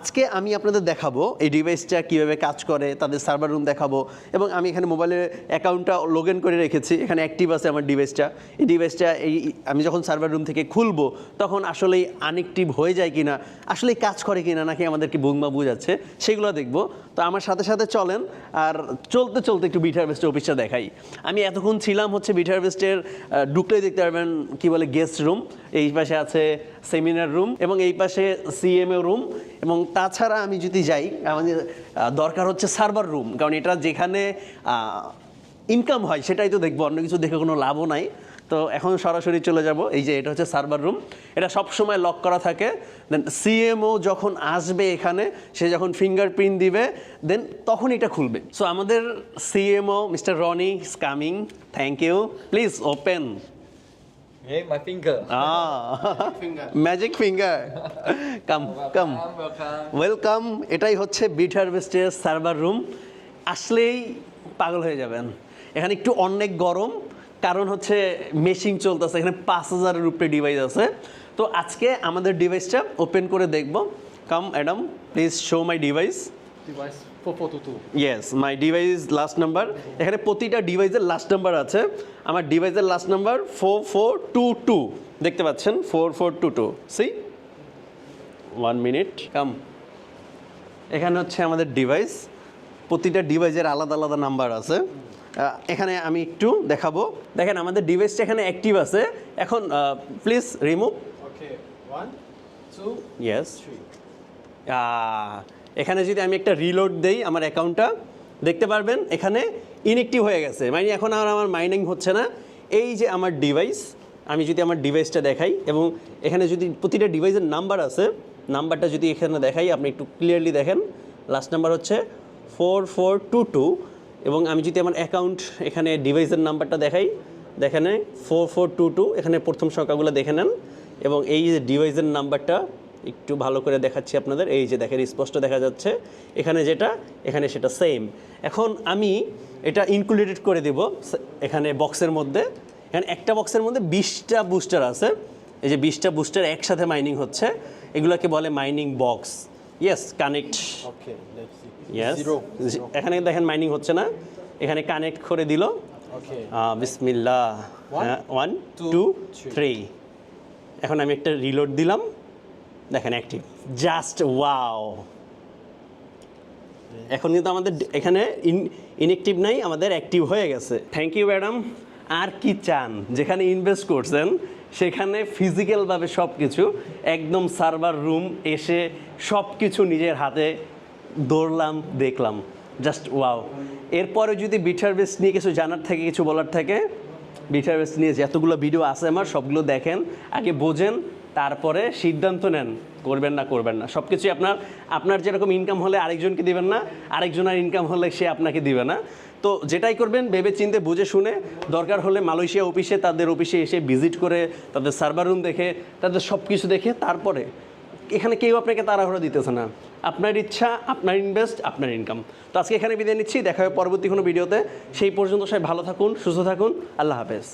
আজকে আমি আপনাদের দেখাবো এই ডিভাইসটা কীভাবে কাজ করে, তাদের সার্ভার রুম দেখাবো এবং আমি এখানে মোবাইলের অ্যাকাউন্টটা লগ ইন করে রেখেছি, এখানে অ্যাক্টিভ আছে আমার ডিভাইসটা। এই ডিভাইসটা আমি যখন সার্ভার রুম থেকে খুলবো তখন আসলেই আনঅ্যাক্টিভ হয়ে যায় কিনা, আসলেই কাজ করে কিনা, নাকি আমাদেরকে বুমবা বুঝাচ্ছে, সেগুলো দেখবো। তো আমার সাথে সাথে চলেন, আর চলতে চলতে একটু বিট হারভেস্টের অফিসটা দেখাই। আমি এতক্ষণ ছিলাম হচ্ছে বিট হারভেস্টের, ঢুকলেই দেখতে পারবেন কি বলে গেস্ট রুম, এই পাশে আছে সেমিনার রুম এবং এই পাশে সিএমএ রুম। এবং তাছাড়া আমি যদি যাই, আমাদের দরকার হচ্ছে সার্ভার রুম, কারণ এটা যেখানে ইনকাম হয় সেটাই তো দেখবো, অন্য কিছু দেখে কোনো লাভও নাই। তো এখন সরাসরি চলে যাব, এই যে এটা হচ্ছে সার্ভার রুম, এটা সবসময় লক করা থাকে। দেন সিএমও যখন আসবে এখানে, সে যখন ফিঙ্গারপ্রিন্ট দিবে দেন তখন এটা খুলবে। সো আমাদের CMO mister Roni is coming, thank you, please open. Hey, my finger. Magic finger, come come, welcome. এটাই হচ্ছে বিট হারভেস্টের সার্ভার রুম। আসলেই পাগল হয়ে যাবেন। এখানে একটু অনেক গরম, কারণ হচ্ছে মেশিন চলতেছে, এখানে 5000-এর উপরে ডিভাইস আছে। তো আজকে আমাদের ডিভাইসটা ওপেন করে দেখব। Come Adam, please show my device. Device 4422. Yes, my device last number. এখানে প্রতিটা ডিভাইসের লাস্ট নাম্বার আছে। আমার ডিভাইসের লাস্ট নাম্বার 4422, দেখতে পাচ্ছেন 4422। সি 1 মিনিট, কাম। এখানে হচ্ছে আমাদের ডিভাইস, প্রতিটা ডিভাইসের আলাদা আলাদা নাম্বার আছে। এখানে আমি একটু দেখাবো। দেখেন আমাদের ডিভাইসটা এখানে অ্যাক্টিভ আছে। এখন প্লিজ রিমুভ। Okay, 1, 2, yes. 3. এখানে যদি আমি একটা রিলোড দেই আমার অ্যাকাউন্টটা, দেখতে পারবেন এখানে ইনঅ্যাক্টিভ হয়ে গেছে, মানে এখন আর আমার মাইনিং হচ্ছে না। এই যে আমার ডিভাইস, আমি যদি আমার ডিভাইসটা দেখাই এবং এখানে যদি প্রতিটা ডিভাইসের নাম্বার আছে, নাম্বারটা যদি এখানে দেখাই, আপনি একটু ক্লিয়ারলি দেখেন, লাস্ট নাম্বার হচ্ছে 4422। এবং আমি যদি আমার অ্যাকাউন্ট এখানে ডিভাইসের নাম্বারটা দেখাই, দেখেন 4422, এখানে প্রথম সংখ্যাগুলো দেখে নেন। এবং এই যে ডিভাইসের নাম্বারটা একটু ভালো করে দেখাচ্ছি আপনাদের, এই যে দেখেন স্পষ্ট দেখা যাচ্ছে এখানে যেটা, এখানে সেটা সেম। এখন আমি এটা ইনক্লুডেড করে দেব এখানে বক্সের মধ্যে। এখানে একটা বক্সের মধ্যে 20টা বুস্টার আছে, এই যে 20টা বুস্টার একসাথে মাইনিং হচ্ছে, এগুলোকে বলে mining box. Yes, connect. Okay, let's see. Yes, Zero. এখানে দেখেন মাইনিং হচ্ছে না, এখানে কানেক্ট করে দিল। Okay. বিসমিল্লাহ, 1 2 3। এখন আমি একটা রিলোড দিলাম, দেখেন অ্যাক্টিভ, জাস্ট ওয়াও। এখন কিন্তু আমাদের এখানে ইনঅ্যাক্টিভ নাই, আমাদের অ্যাক্টিভ হয়ে গেছে। Thank you madam. আর কি চান, যেখানে ইনভেস্ট করছেন সেখানে ফিজিক্যালভাবে সব কিছু, একদম সার্ভার রুম এসে সব কিছু নিজের হাতে দৌড়লাম, দেখলাম, জাস্ট ওয়াও। এরপরে যদি বিট হারভেস্ট নিয়ে কিছু জানার থাকে, কিছু বলার থাকে, বিট হারভেস্ট নিয়ে যতগুলো ভিডিও আছে আমার, সবগুলো দেখেন, আগে বোঝেন, তারপরে সিদ্ধান্ত নেন করবেন না করবেন না। সব কিছুই আপনার যেরকম ইনকাম হলে আরেকজনকে দিবেন না, আরেকজনের ইনকাম হলে সে আপনাকে দিবে না। তো যেটাই করবেন ভেবে চিন্তে বুঝে শুনে, দরকার হলে মালয়েশিয়া অফিসে, তাদের অফিসে এসে ভিজিট করে, তাদের সার্ভার রুম দেখে, তাদের সব কিছু দেখে তারপরে। এখানে কেউ আপনাকে তাড়াহুড়া দিতেছে না, আপনার ইচ্ছা, আপনার ইনভেস্ট, আপনার ইনকাম। তো আজকে এখানে বিদায় নিচ্ছি, দেখা হবে পরবর্তী কোনো ভিডিওতে। সেই পর্যন্ত সবাই ভালো থাকুন, সুস্থ থাকুন, আল্লাহ হাফেজ।